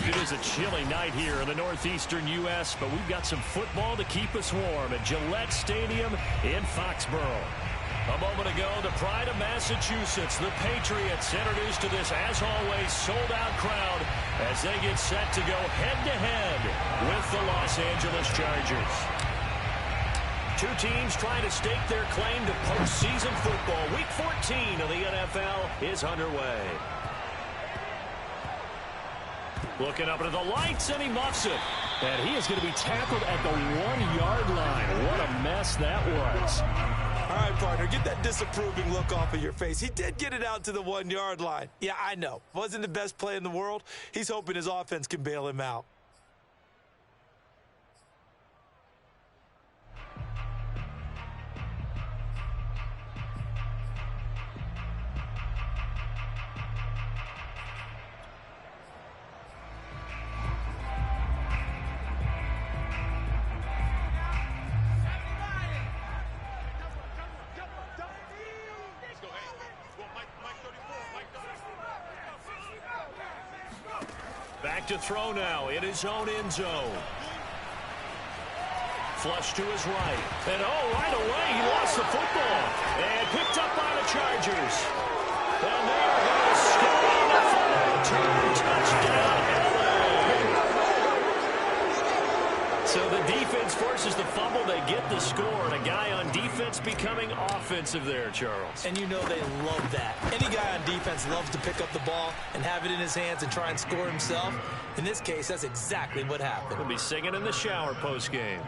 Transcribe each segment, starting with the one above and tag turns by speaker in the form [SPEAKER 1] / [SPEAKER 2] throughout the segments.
[SPEAKER 1] It is a chilly night here in the northeastern U.S., but we've got some football to keep us warm at Gillette Stadium in Foxborough. A moment ago, the pride of Massachusetts, the Patriots, introduced to this, as always, sold-out crowd as they get set to go head-to-head with the Los Angeles Chargers. Two teams trying to stake their claim to postseason football. Week 14 of the NFL is underway. Looking up into the lights, and he muffs it. And he is going to be tackled at the 1-yard line. What a mess that was.
[SPEAKER 2] All right, partner, get that disapproving look off of your face. He did get it out to the 1-yard line. Yeah, I know. Wasn't the best play in the world. He's hoping his offense can bail him out.
[SPEAKER 1] Back to throw now in his own end zone. Flush to his right. And right away he lost the football. And picked up by the Chargers. And they are going to score on the full touchdown. So the defense forces the fumble. They get the score. And a guy on defense becoming offensive there, Charles.
[SPEAKER 2] And you know they love that. Any guy on defense loves to pick up the ball and have it in his hands and try and score himself. In this case, that's exactly what happened.
[SPEAKER 1] We'll be singing in the shower postgame.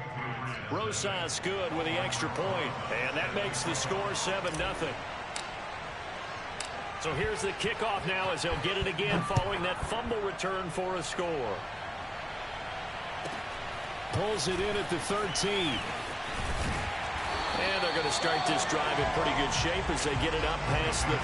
[SPEAKER 1] Rosas good with the extra point. And that makes the score 7-0. So here's the kickoff now as they'll get it again following that fumble return for a score. Pulls it in at the 13. And they're going to start this drive in pretty good shape as they get it up past the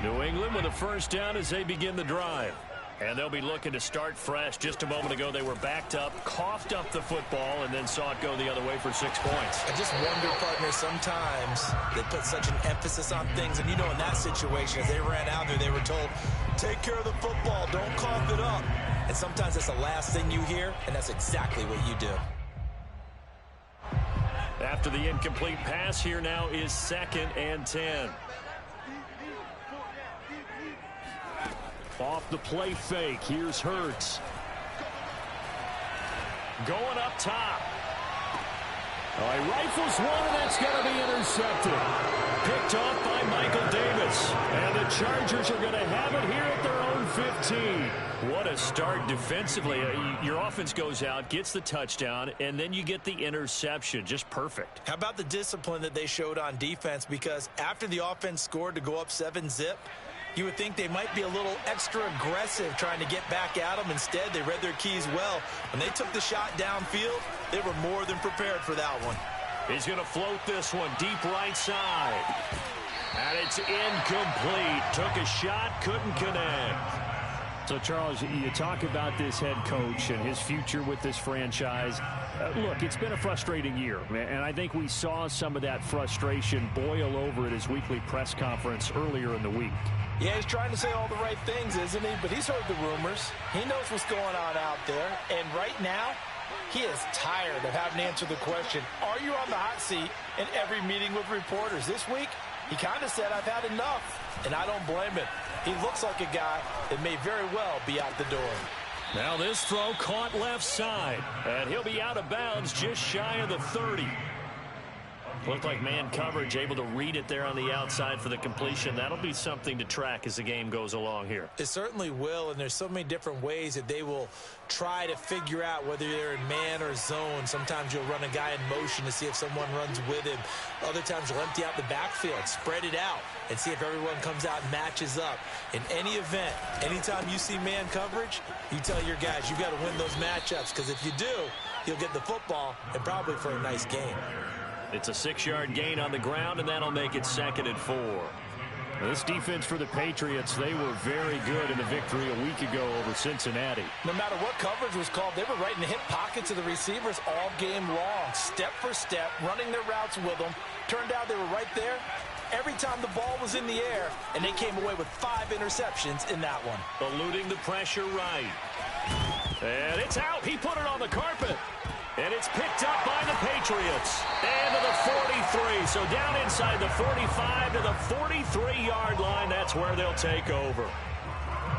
[SPEAKER 1] 30. New England with a first down as they begin the drive. And they'll be looking to start fresh. Just a moment ago, they were backed up, coughed up the football, and then saw it go the other way for 6 points.
[SPEAKER 2] I just wonder, partner, sometimes they put such an emphasis on things. And, you know, in that situation, as they ran out there, they were told, take care of the football, don't cough it up. And sometimes that's the last thing you hear, and that's exactly what you do.
[SPEAKER 1] After the incomplete pass, here now is 2nd and 10. Off the play fake. Here's Hurts. Going up top. He rifles one, and that's going to be intercepted. Picked off by Michael Davis. And the Chargers are going to have it here at their own 15. What a start defensively. Your offense goes out, gets the touchdown, and then you get the interception. Just perfect.
[SPEAKER 2] How about the discipline that they showed on defense? Because after the offense scored to go up 7-zip, you would think they might be a little extra aggressive trying to get back at them. Instead, they read their keys well. When they took the shot downfield, they were more than prepared for that one.
[SPEAKER 1] He's going to float this one deep right side. And it's incomplete. Took a shot, couldn't connect. So, Charles, you talk about this head coach and his future with this franchise. Look, it's been a frustrating year, and I think we saw some of that frustration boil over at his weekly press conference earlier in the week.
[SPEAKER 2] Yeah, he's trying to say all the right things, isn't he? But he's heard the rumors. He knows what's going on out there. And right now, he is tired of having to answer the question, are you on the hot seat in every meeting with reporters? This week, he kind of said, I've had enough. And I don't blame him. He looks like a guy that may very well be out the door.
[SPEAKER 1] Now this throw caught left side. And he'll be out of bounds just shy of the 30. Looked like man coverage, able to read it there on the outside for the completion. That'll be something to track as the game goes along here.
[SPEAKER 2] It certainly will, and there's so many different ways that they will try to figure out whether they're in man or zone. Sometimes you'll run a guy in motion to see if someone runs with him. Other times you'll empty out the backfield, spread it out, and see if everyone comes out and matches up. In any event, anytime you see man coverage, you tell your guys, you've got to win those matchups, because if you do, you'll get the football and probably for a nice game.
[SPEAKER 1] It's a 6-yard gain on the ground, and that'll make it 2nd and 4. This defense for the Patriots, they were very good in the victory a week ago over Cincinnati.
[SPEAKER 2] No matter what coverage was called, they were right in the hip pockets of the receivers all game long, step for step, running their routes with them. Turned out they were right there every time the ball was in the air, and they came away with 5 interceptions in that one.
[SPEAKER 1] Eluding the pressure right. And it's out. He put it on the carpet. And it's picked up by the Patriots. And to the 43. So down inside the 45 to the 43-yard line. That's where they'll take over.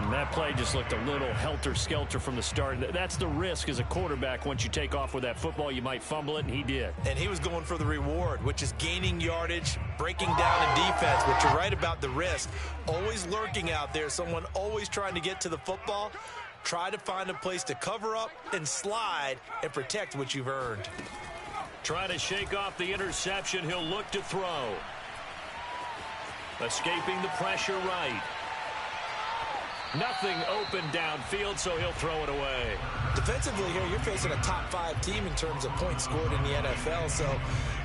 [SPEAKER 1] And that play just looked a little helter-skelter from the start. That's the risk as a quarterback. Once you take off with that football, you might fumble it, and he did.
[SPEAKER 2] And he was going for the reward, which is gaining yardage, breaking down a defense. But you're right about the risk. Always lurking out there, someone always trying to get to the football. Try to find a place to cover up and slide and protect what you've earned.
[SPEAKER 1] Trying to shake off the interception. He'll look to throw. Escaping the pressure right. Nothing open downfield, so he'll throw it away.
[SPEAKER 2] Defensively here, you're facing a top-5 team in terms of points scored in the NFL. So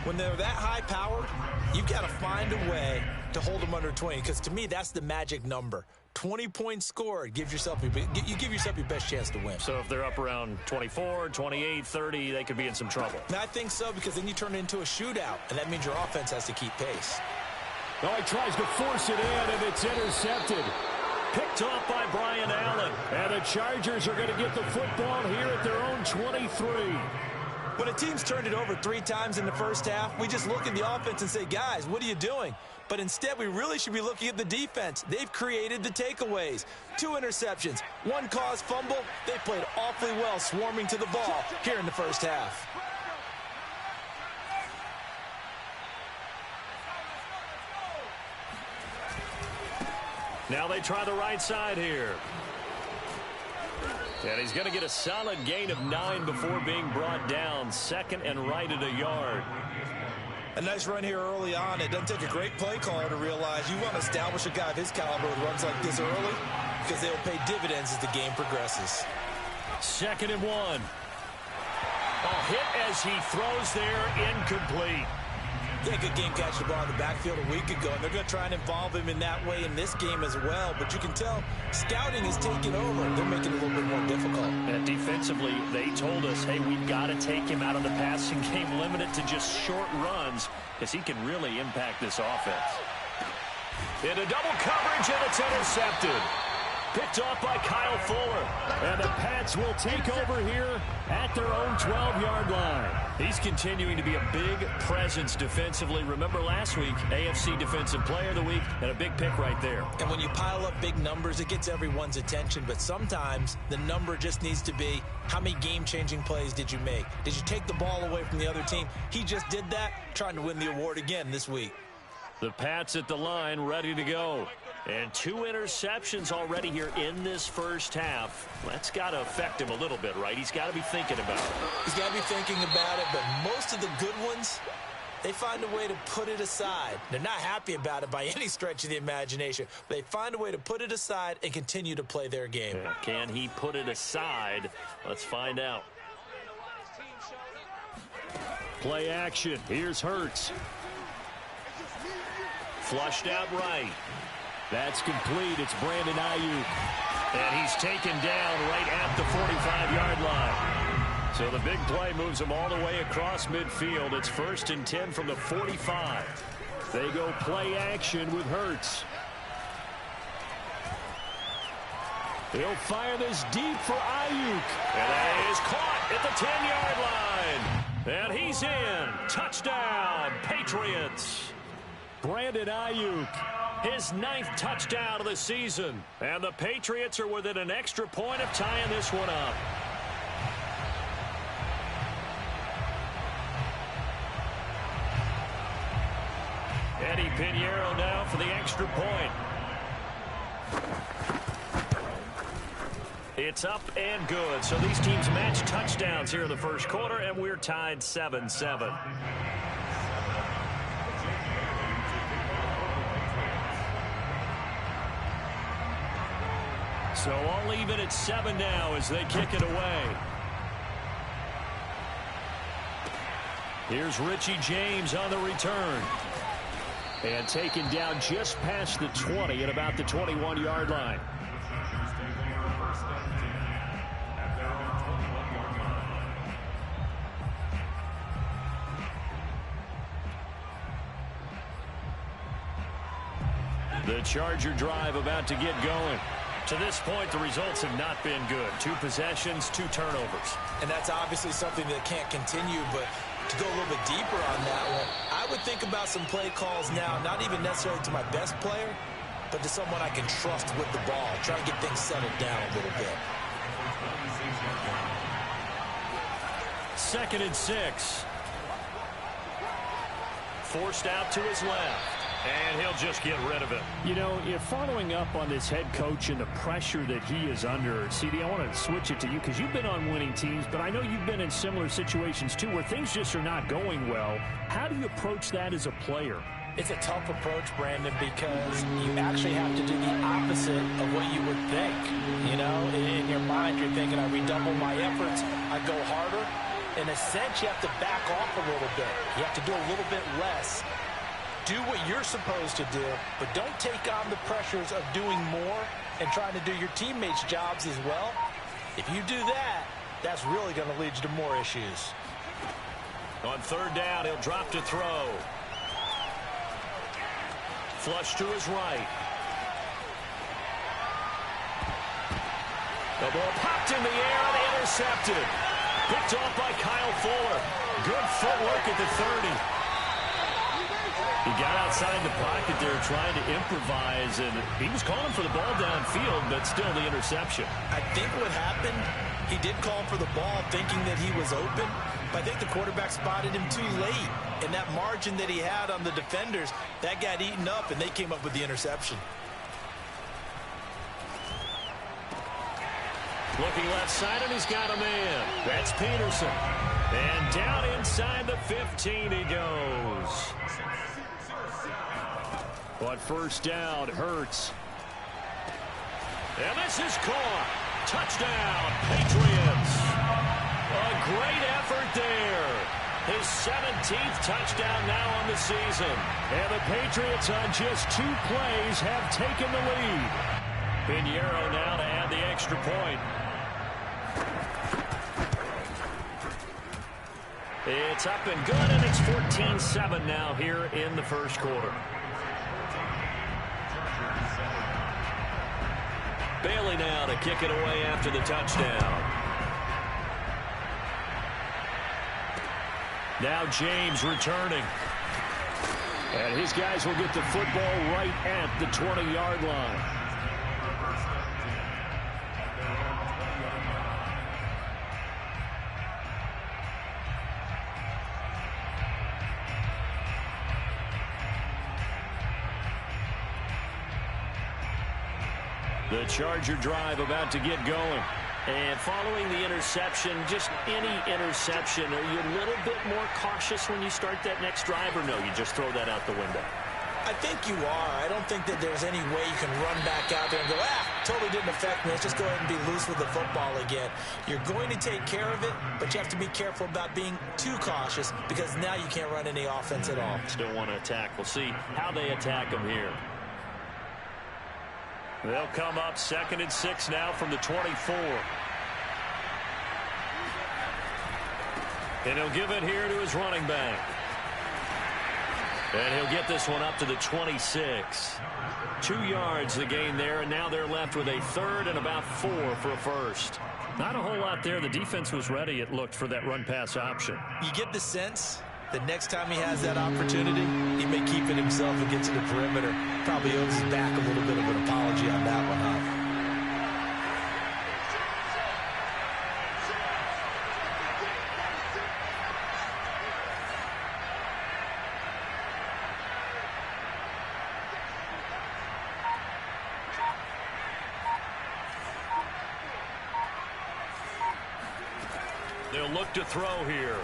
[SPEAKER 2] when they're that high-powered, you've got to find a way to hold them under 20. Because to me, that's the magic number. 20 points scored, you give yourself your best chance to win.
[SPEAKER 1] So if they're up around 24, 28, 30, they could be in some trouble.
[SPEAKER 2] And I think so, because then you turn it into a shootout, and that means your offense has to keep pace.
[SPEAKER 1] Oh, he tries to force it in, and it's intercepted. Picked off by Brian Allen. And the Chargers are going to get the football here at their own 23.
[SPEAKER 2] When a team's turned it over 3 times in the first half, we just look at the offense and say, guys, what are you doing? But instead, we really should be looking at the defense. They've created the takeaways. 2 interceptions, 1 caused fumble. They played awfully well swarming to the ball here in the first half.
[SPEAKER 1] Now they try the right side here. And he's going to get a solid gain of 9 before being brought down. 2nd and right at a yard.
[SPEAKER 2] A nice run here early on. It doesn't take a great play caller to realize you want to establish a guy of his caliber with runs like this early, because they'll pay dividends as the game progresses.
[SPEAKER 1] 2nd and 1. A hit as he throws there, incomplete.
[SPEAKER 2] He had a good game catching the ball in the backfield a week ago, and they're going to try and involve him in that way in this game as well. But you can tell scouting is taking over. They're making it a little bit more difficult.
[SPEAKER 1] And defensively, they told us, hey, we've got to take him out of the passing game, limit it to just short runs, because he can really impact this offense. Into double coverage, and it's intercepted. Picked off by Kyle Fuller. And the Pats will take over here at their own 12-yard line. He's continuing to be a big presence defensively. Remember last week, AFC Defensive Player of the Week, and a big pick right there.
[SPEAKER 2] And when you pile up big numbers, it gets everyone's attention. But sometimes the number just needs to be, how many game-changing plays did you make? Did you take the ball away from the other team? He just did that, trying to win the award again this week.
[SPEAKER 1] The Pats at the line, ready to go. And 2 interceptions already here in this first half. That's got to affect him a little bit, right? He's got to be thinking about it.
[SPEAKER 2] He's got to be thinking about it, but most of the good ones, they find a way to put it aside. They're not happy about it by any stretch of the imagination. But they find a way to put it aside and continue to play their game.
[SPEAKER 1] Yeah, can he put it aside? Let's find out. Play action. Here's Hurts. Flushed out right. That's complete. It's Brandon Ayuk. And he's taken down right at the 45-yard line. So the big play moves him all the way across midfield. It's 1st and 10 from the 45. They go play action with Hurts. He'll fire this deep for Ayuk. And that is caught at the 10-yard line. And he's in. Touchdown, Patriots. Brandon Ayuk, his 9th touchdown of the season. And the Patriots are within an extra point of tying this one up. Eddie Pinheiro now for the extra point. It's up and good. So these teams match touchdowns here in the first quarter, and we're tied 7-7. So all even at 7 now as they kick it away. Here's Richie James on the return. And taken down just past the 20 at about the 21-yard line. The Charger drive about to get going. To this point, the results have not been good. 2 possessions, 2 turnovers.
[SPEAKER 2] And that's obviously something that can't continue, but to go a little bit deeper on that one, I would think about some play calls now, not even necessarily to my best player, but to someone I can trust with the ball. Try to get things settled down a little bit.
[SPEAKER 1] 2nd and 6. Forced out to his left. And he'll just get rid of it. You know, if following up on this head coach and the pressure that he is under, CD, I want to switch it to you because you've been on winning teams, but I know you've been in similar situations too where things just are not going well. How do you approach that as a player?
[SPEAKER 2] It's a tough approach, Brandon, because you actually have to do the opposite of what you would think. You know, in your mind, you're thinking, I redouble my efforts, I go harder. In a sense, you have to back off a little bit. You have to do a little bit less. Do what you're supposed to do, but don't take on the pressures of doing more and trying to do your teammates' jobs as well. If you do that, that's really going to lead you to more issues.
[SPEAKER 1] On 3rd down, he'll drop to throw. Flush to his right. The ball popped in the air and intercepted. Picked off by Kyle Fuller. Good footwork at the 30. He got outside the pocket there trying to improvise, and he was calling for the ball downfield, but still the interception.
[SPEAKER 2] I think what happened, he did call for the ball thinking that he was open, but I think the quarterback spotted him too late. And that margin that he had on the defenders, that got eaten up, and they came up with the interception.
[SPEAKER 1] Looking left side, and he's got a man. That's Peterson. And down inside the 15 he goes. On 1st down, Hurts. And this is caught. Touchdown, Patriots. A great effort there. His 17th touchdown now on the season. And the Patriots on just 2 plays have taken the lead. Pinheiro now to add the extra point. It's up and good, and it's 14-7 now here in the 1st quarter. Bailey now to kick it away after the touchdown. Now James returning. And his guys will get the football right at the 20-yard line. The Charger drive about to get going. And following the interception, just any interception, are you a little bit more cautious when you start that next drive, or no, you just throw that out the window?
[SPEAKER 2] I think you are. I don't think that there's any way you can run back out there and go, totally didn't affect me. Let's just go ahead and be loose with the football again. You're going to take care of it, but you have to be careful about being too cautious because now you can't run any offense at all.
[SPEAKER 1] Still want to attack. We'll see how they attack them here. They'll come up 2nd and 6 now from the 24. And he'll give it here to his running back. And he'll get this one up to the 26. 2 yards the gain there, and now they're left with a 3rd and about 4 for a first. Not a whole lot there. The defense was ready, it looked, for that run-pass option.
[SPEAKER 2] You get the sense that next time he has that opportunity, he may keep it himself and get to the perimeter. Probably owes his back a little bit of an apology on that one, huh?
[SPEAKER 1] They'll look to throw here.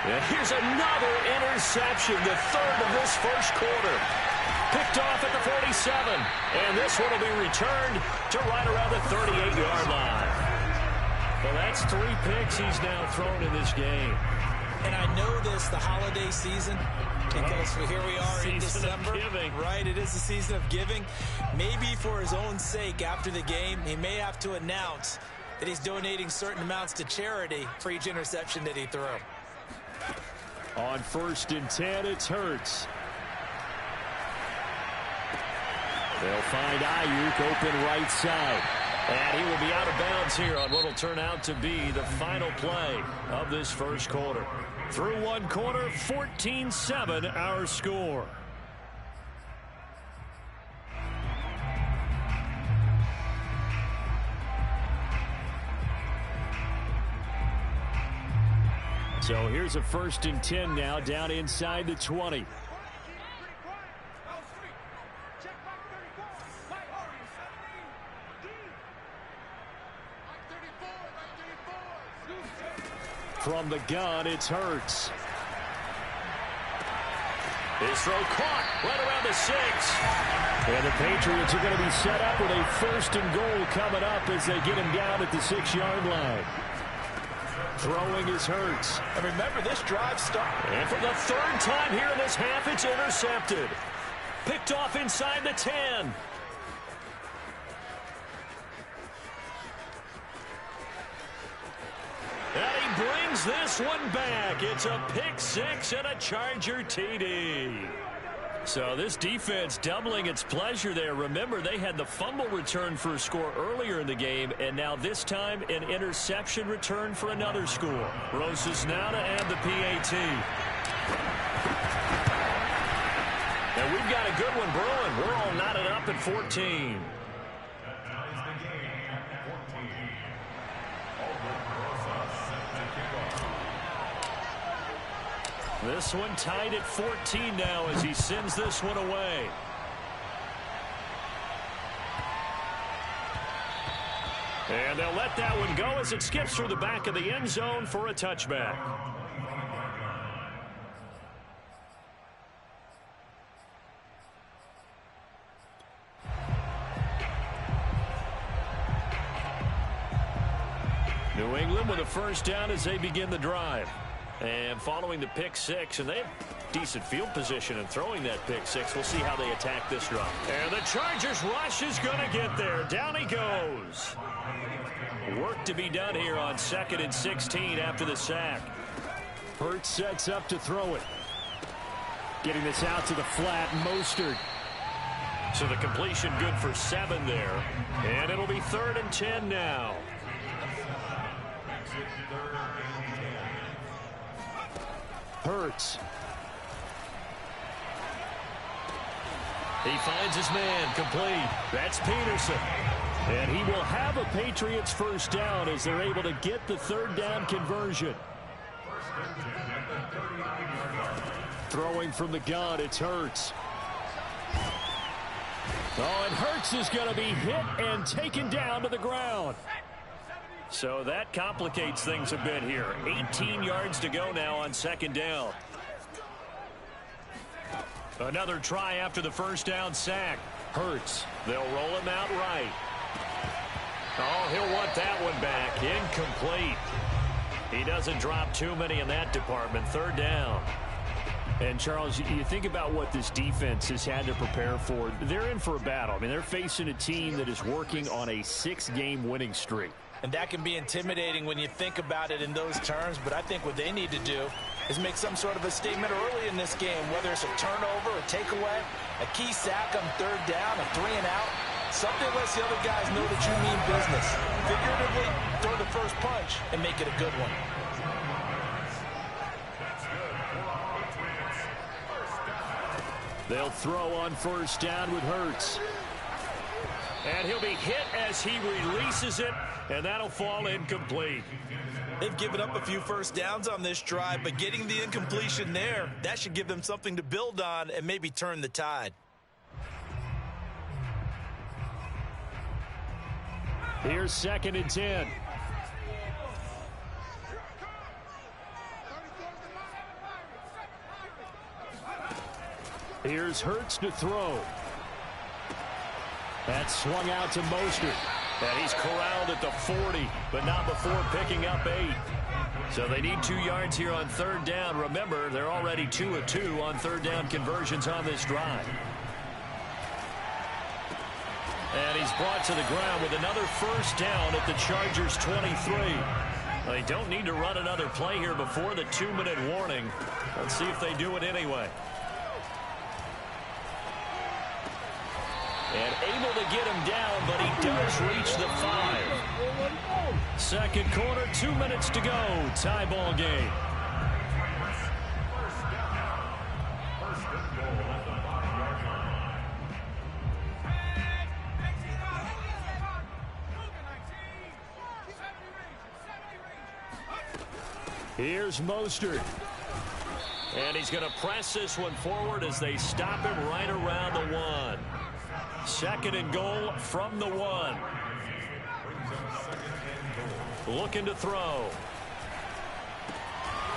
[SPEAKER 1] And here's another interception, the 3rd of this 1st quarter. Picked off at the 47. And this one will be returned to right around the 38-yard line. Well, that's 3 picks he's now thrown in this game.
[SPEAKER 2] And I know this, the holiday season, because here we are in December. Right, it is the season of giving. Maybe for his own sake, after the game, he may have to announce that he's donating certain amounts to charity for each interception that he threw.
[SPEAKER 1] On 1st and 10, it's Hurts. They'll find Ayuk open right side. And he will be out of bounds here on what will turn out to be the final play of this first quarter. Through one quarter, 14-7 our score. So here's a 1st and 10 now, down inside the 20. From the gun, it's Hurts. His throw caught right around the 6. And the Patriots are going to be set up with a 1st and goal coming up as they get him down at the 6-yard line. Throwing is Hurts.
[SPEAKER 2] And remember, this drive started.
[SPEAKER 1] And for the 3rd time here in this half, it's intercepted. Picked off inside the 10. And he brings this one back. It's a pick 6 and a Charger TD. So this defense doubling its pleasure there. Remember, they had the fumble return for a score earlier in the game, and now this time an interception return for another score. Roses now to add the PAT. And we've got a good one brewing. We're all knotted up at 14. This one tied at 14 now as he sends this one away. And they'll let that one go as it skips through the back of the end zone for a touchback. New England with a 1st down as they begin the drive. And following the pick 6, and they have decent field position in throwing that pick 6. We'll see how they attack this drive. And the Chargers rush is going to get there. Down he goes. Work to be done here on 2nd and 16 after the sack. Hurts sets up to throw it. Getting this out to the flat, Mostert. So the completion good for 7 there. And it'll be 3rd and 10 now. Hurts. He finds his man, complete. That's Peterson. And he will have a Patriots 1st down as they're able to get the 3rd down conversion. Throwing from the gun, it's Hurts. Oh, and Hurts is going to be hit and taken down to the ground. So that complicates things a bit here. 18 yards to go now on 2nd down. Another try after the 1st down sack. Hurts. They'll roll him out right. Oh, he'll want that one back. Incomplete. He doesn't drop too many in that department. 3rd down. And, Charles, you think about what this defense has had to prepare for. They're in for a battle. I mean, they're facing a team that is working on a 6-game winning streak.
[SPEAKER 2] And that can be intimidating when you think about it in those terms. But I think what they need to do is make some sort of a statement early in this game, whether it's a turnover, a takeaway, a key sack on 3rd down, a 3 and out. Something lets the other guys know that you mean business. Figuratively, throw the first punch and make it a good one.
[SPEAKER 1] They'll throw on 1st down with Hurts. And he'll be hit as he releases it, and that'll fall incomplete.
[SPEAKER 2] They've given up a few 1st downs on this drive, but getting the incompletion there, that should give them something to build on and maybe turn the tide.
[SPEAKER 1] Here's 2nd and 10. Here's Hurts to throw. That's swung out to Mostert. And he's corralled at the 40, but not before picking up 8. So they need 2 yards here on third down. Remember, they're already 2 of 2 on third down conversions on this drive. And he's brought to the ground with another first down at the Chargers' 23. They don't need to run another play here before the 2-minute warning. Let's see if they do it anyway. And able to get him down, but he does reach the 5. Second quarter, 2 minutes to go. Tie ball game. Here's Mostert. And he's going to press this one forward as they stop him right around the 1. Second and goal from the 1. Looking to throw.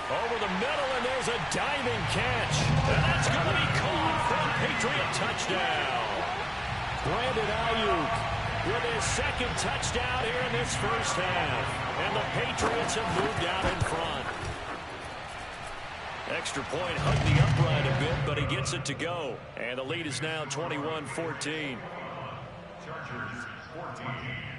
[SPEAKER 1] Over the middle, and there's a diving catch. And that's going to be caught for a Patriot touchdown. Brandon Ayuk with his second touchdown here in this first half. And the Patriots have moved out in front. Extra point hugged the upright a bit, but he gets it to go. And the lead is now 21-14.
[SPEAKER 3] Chargers 14.